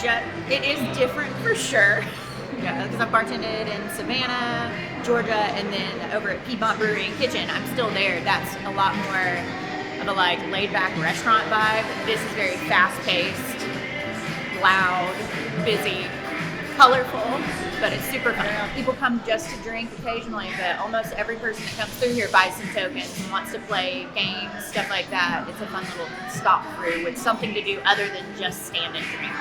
it is different for sure. Yeah, because I've bartended in Savannah, Georgia, and then over at Piedmont Brewery and Kitchen. I'm still there. That's a lot more of a like laid-back restaurant vibe. This is very fast-paced, loud, busy, colorful, but it's super fun. People come just to drink occasionally, but almost every person that comes through here buys some tokens and wants to play games, stuff like that. It's a fun little stop through with something to do other than just stand and drink.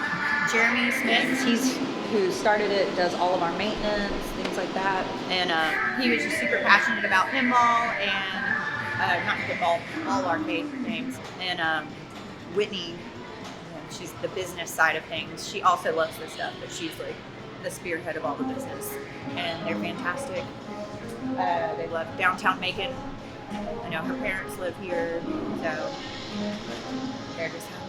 Jeremy Smith, he's who started it, does all of our maintenance, things like that. And he was just super passionate about pinball and not pinball, all arcade games. And Whitney, she's the business side of things. She also loves this stuff, but she's like the spearhead of all the business. And they're fantastic. They love downtown Macon. I know her parents live here, so they're just having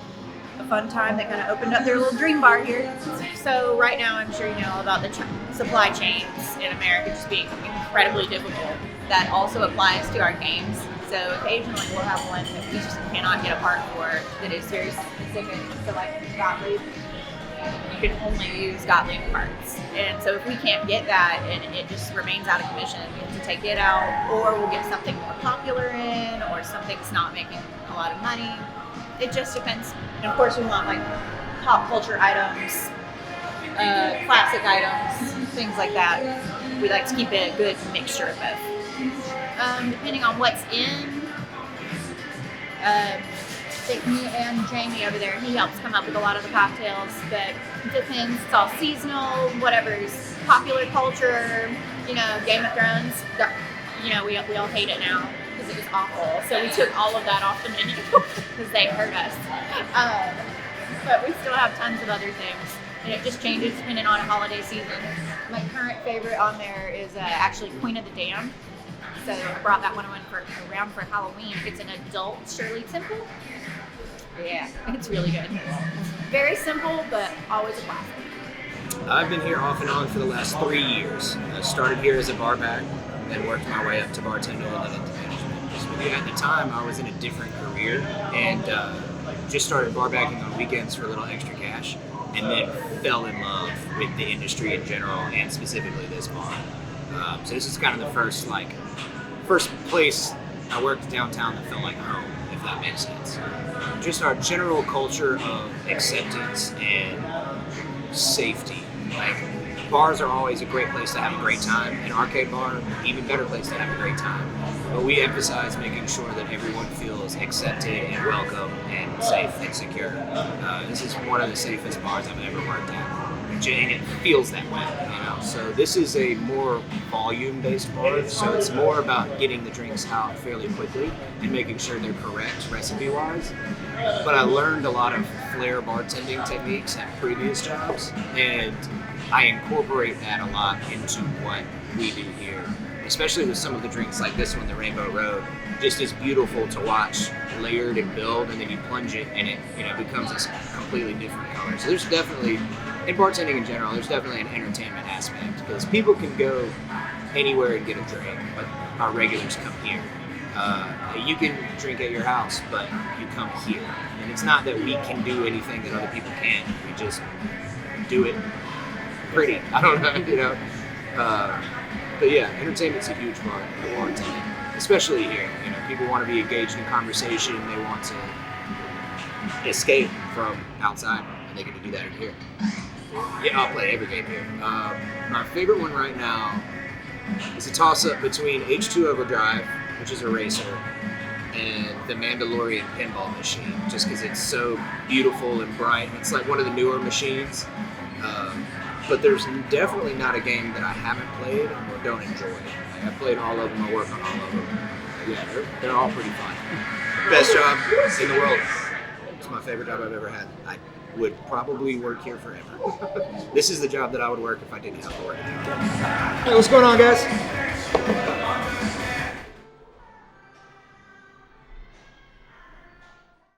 a fun time. They kind of opened up their little dream bar here. So right now, I'm sure you know all about the supply chains in America just being incredibly difficult. That also applies to our games. So occasionally we'll have one that we just cannot get a part for that is very specific. So like Gottlieb, you can only use Gottlieb parts. And so if we can't get that and it just remains out of commission, we have to take it out, or we'll get something more popular in, or something's not making a lot of money. It just depends. And of course we want like pop culture items, classic items, things like that. We like to keep a good mixture of both. Depending on what's in, take me and Jamie over there. He helps come up with a lot of the cocktails, but it depends. It's all seasonal, whatever's popular culture. You know, Game of Thrones. You know, we all hate it now because it was awful. So we took all of that off the menu because they hurt us. But we still have tons of other things, and it just changes depending on a holiday season. My current favorite on there is actually Queen of the Damned. So I brought that one around for Halloween. It's an adult Shirley Temple. Yeah, it's really good. Very simple, but always a classic. I've been here off and on for the last 3 years. I started here as a bar back, then worked my way up to bartender and then into management. Just with at the time, I was in a different career and just started bar backing on weekends for a little extra cash, and then fell in love with the industry in general and specifically this bar. So this is kind of the first place I worked downtown that felt like home, if that makes sense. Just our general culture of acceptance and safety. Like, bars are always a great place to have a great time. An arcade bar, even better place to have a great time. But we emphasize making sure that everyone feels accepted and welcome and safe and secure. This is one of the safest bars I've ever worked at. And it feels that way, you know. So this is a more volume-based bar, so it's more about getting the drinks out fairly quickly and making sure they're correct recipe-wise. But I learned a lot of flair bartending techniques at previous jobs, and I incorporate that a lot into what we do here, especially with some of the drinks like this one, the Rainbow Road. Just is beautiful to watch layered and build, and then you plunge it and it becomes a completely different color. So there's definitely, in bartending in general, there's definitely an entertainment aspect because people can go anywhere and get a drink, but our regulars come here. You can drink at your house, but you come here. And it's not that we can do anything that other people can't. We just do it pretty. I don't know, you know. But yeah, entertainment's a huge part of bartending, especially here. You know, people want to be engaged in conversation. They want to escape from outside, and they get to do that in here. Yeah, I'll play every game here. My favorite one right now is a toss-up between H2 Overdrive, which is a racer, and the Mandalorian pinball machine, just because it's so beautiful and bright. It's like one of the newer machines, but there's definitely not a game that I haven't played or don't enjoy. Like, I've played all of them, I work on all of them. Yeah, they're all pretty fun. Best job in the world. It's my favorite job I've ever had. I would probably work here forever. This is the job that I would work if I didn't have to work. Hey, what's going on, guys?